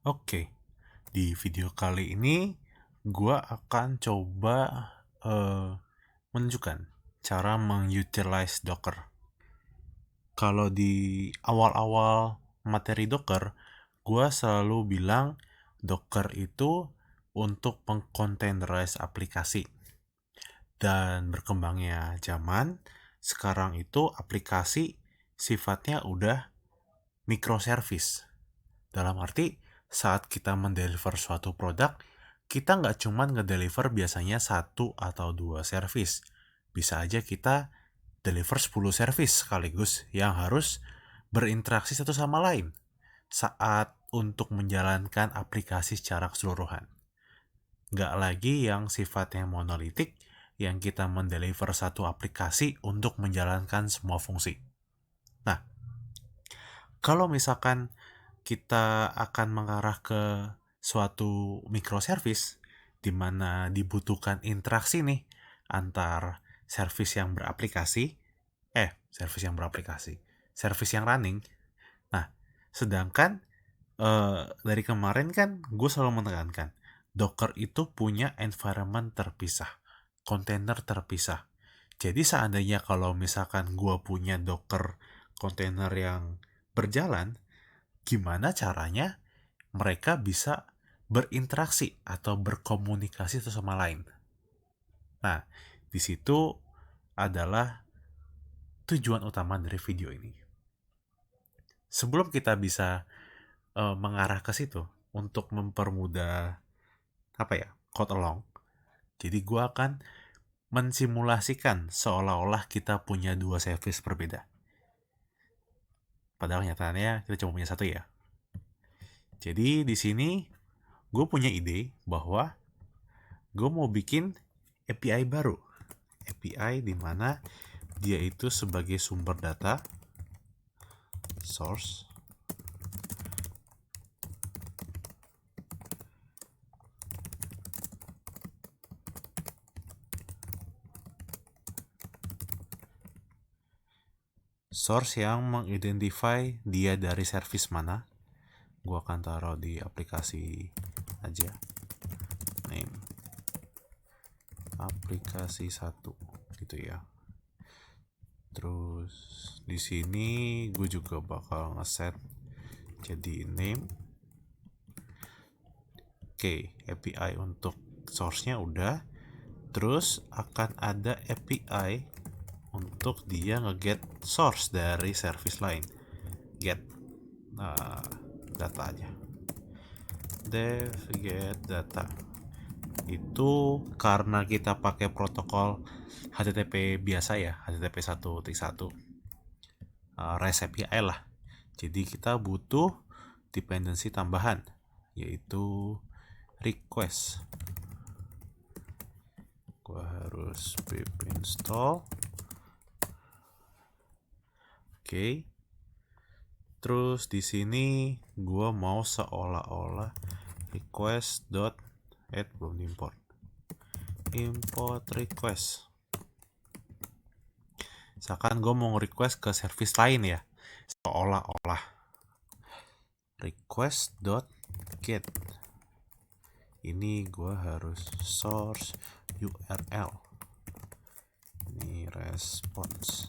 Oke, di video kali ini gua akan coba eh, menunjukkan cara mengutilize Docker. Kalau di awal-awal materi Docker, gua selalu bilang Docker itu untuk mengcontainerize aplikasi. Dan berkembangnya zaman, sekarang itu aplikasi sifatnya udah microservice. Dalam arti, saat kita mendeliver suatu produk, kita nggak cuma ngedeliver biasanya satu atau dua service. Bisa aja kita deliver 10 service sekaligus yang harus berinteraksi satu sama lain saat untuk menjalankan aplikasi secara keseluruhan. Nggak lagi yang sifatnya monolitik, yang kita mendeliver satu aplikasi untuk menjalankan semua fungsi. Nah, kalau misalkan kita akan mengarah ke suatu microservice di mana dibutuhkan interaksi nih antar service yang beraplikasi, service yang running. Nah, sedangkan dari kemarin kan gue selalu menekankan Docker itu punya environment terpisah, kontainer terpisah. Jadi seandainya kalau misalkan gue punya Docker kontainer yang berjalan, gimana caranya mereka bisa berinteraksi atau berkomunikasi satu sama lain. Nah, di situ adalah tujuan utama dari video ini. Sebelum kita bisa mengarah ke situ untuk mempermudah code along. Jadi gue akan mensimulasikan seolah-olah kita punya dua service berbeda. Padahal nyatanya kita cuma punya satu ya. Jadi di sini gue punya ide bahwa gue mau bikin API baru. API di mana dia itu sebagai sumber data source yang mengidentify dia dari service mana. Gue akan taruh di aplikasi aja, name aplikasi 1 gitu ya. Terus di sini gue juga bakal ngeset jadi name. Oke, API untuk source-nya udah. Terus akan ada API untuk dia nge-get source dari service lain. Get data aja. Dev get data. Itu karena kita pakai protokol HTTP biasa ya, HTTP 1.1. REST API lah. Jadi kita butuh dependency tambahan, yaitu request. Gua harus pip install. Oke. Terus di sini gua mau seolah-olah request.add belum import. Import request. Misalkan gue mau request ke service lain ya, seolah-olah request.get. Ini gue harus source URL. Ini response.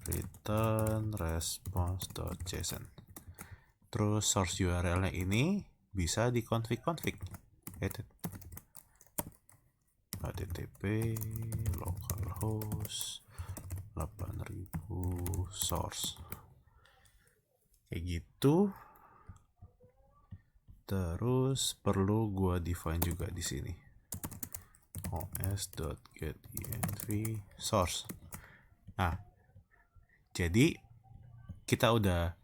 Return response.json. Terus source URL-nya ini bisa dikonfig-konfig. HTTP localhost 8000 source. Kayak gitu. Terus perlu gua define juga di sini. os.getEnv source. Nah, jadi kita udah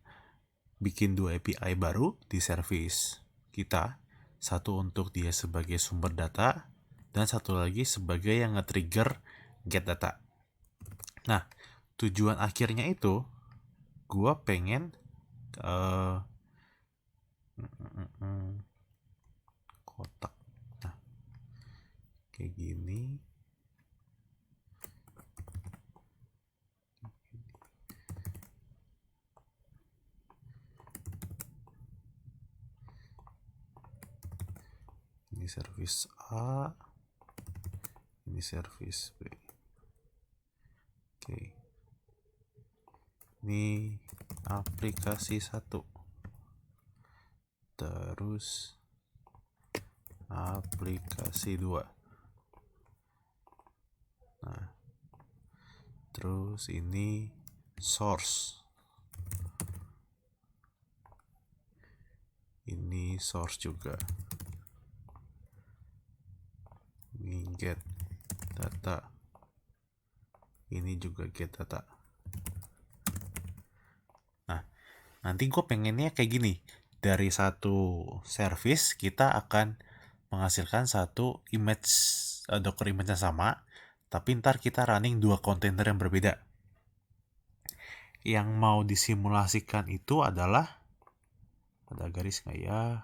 bikin dua API baru di service kita. Satu untuk dia sebagai sumber data dan satu lagi sebagai yang nge-trigger get data. Nah, tujuan akhirnya itu gua pengen kotak. Nah, kayak gini. Ini service A, ini service B. Oke. Ini aplikasi 1. Terus aplikasi 2. Nah, terus ini source. Ini source juga. Ini get data. Ini juga get data. Nah, nanti gue pengennya kayak gini. Dari satu service kita akan menghasilkan satu image, Docker image yang sama, tapi ntar kita running 2 kontainer yang berbeda. Yang mau disimulasikan itu adalah, ada garis nggak ya?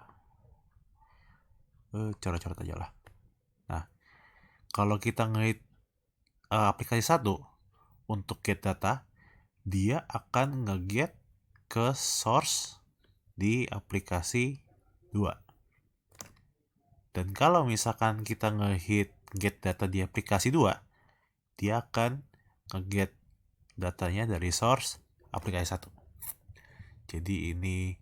Coret-coret aja lah. Nah, kalau kita ngehit aplikasi 1 untuk get data, dia akan nge-get ke source di aplikasi 2. Dan kalau misalkan kita ngehit get data di aplikasi 2, dia akan nge-get datanya dari source aplikasi 1. Jadi ini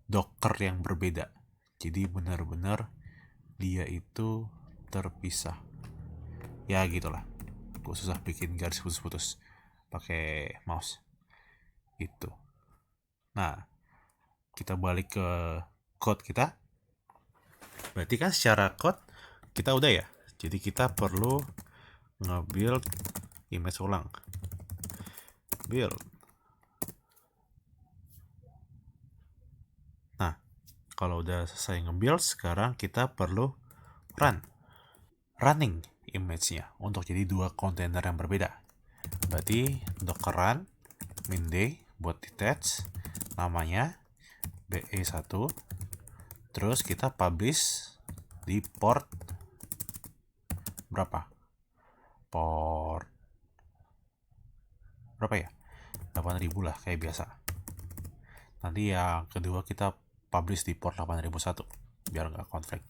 Docker yang berbeda. Jadi benar-benar dia itu terpisah. Ya gitulah. Gue susah bikin garis putus-putus pakai mouse. Itu. Nah, kita balik ke code kita. Berarti kan secara code kita udah ya. Jadi kita perlu nge-build image ulang. Build. Nah, kalau udah selesai nge-build, sekarang kita perlu running image-nya untuk jadi 2 kontainer yang berbeda. Berarti docker run min-day buat detach, namanya BE1, terus kita publish di port berapa? Port berapa ya? 8000 lah kayak biasa. Nanti yang kedua kita publish di port 8001 biar nggak konflik.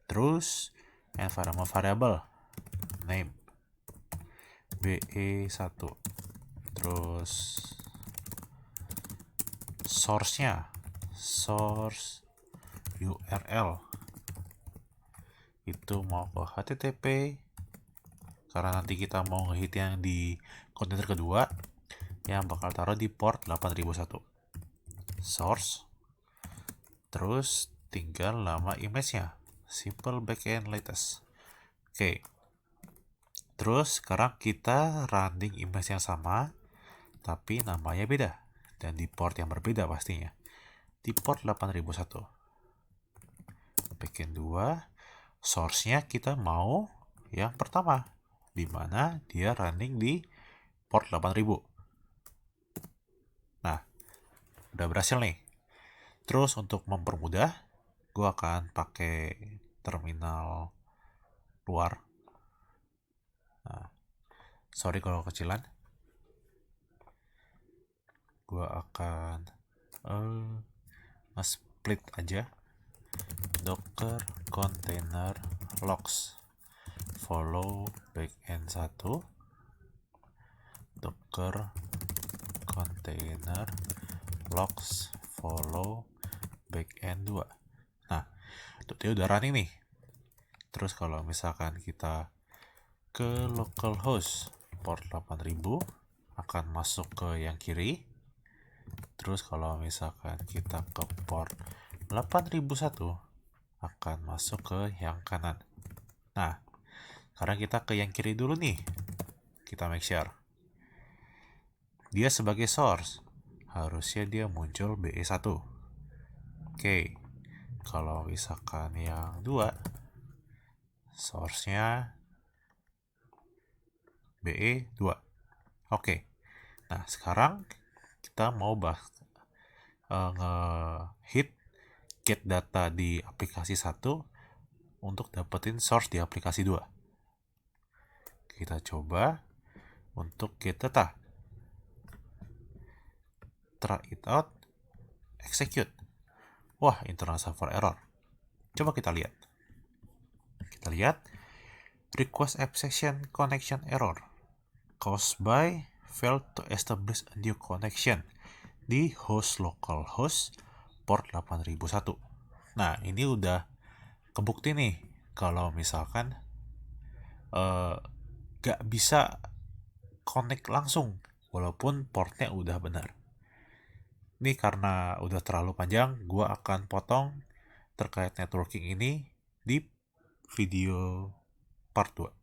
Terus environment variable name BE1, terus source-nya source URL itu mau ke HTTP karena nanti kita mau ngehit yang di kontainer kedua yang bakal taruh di port 8001 source, terus tinggal nama image-nya simple backend latest. Oke. Terus sekarang kita running image yang sama tapi namanya beda dan di port yang berbeda pastinya. Di port 8001. Backend 2, source-nya kita mau yang pertama, di mana dia running di port 8000. Nah, udah berhasil nih. Terus untuk mempermudah, gue akan pakai terminal luar. Nah, sorry kalau kecilan. Gue akan split aja docker container logs follow backend 1 docker container logs follow backend 2. Nah, itu dia udah running nih. Terus kalau misalkan kita ke localhost port 8000 akan masuk ke yang kiri. Terus kalau misalkan kita ke port 8001 akan masuk ke yang kanan. Nah, sekarang kita ke yang kiri dulu nih. Kita make sure. Dia sebagai source, harusnya dia muncul BE1. Oke. Kalau misalkan yang 2, source-nya BE2. Oke. Nah, sekarang kita mau nge-hit get data di aplikasi 1 untuk dapetin source di aplikasi 2. Kita coba untuk get data. Try it out. Execute. Wah, internal server error. Coba kita lihat. Kita lihat, request exception connection error caused by failed to establish a new connection di host localhost port 8001. Nah, ini udah kebukti nih kalau misalkan gak bisa connect langsung walaupun portnya udah benar. Ini karena udah terlalu panjang, gue akan potong terkait networking ini di video part 2.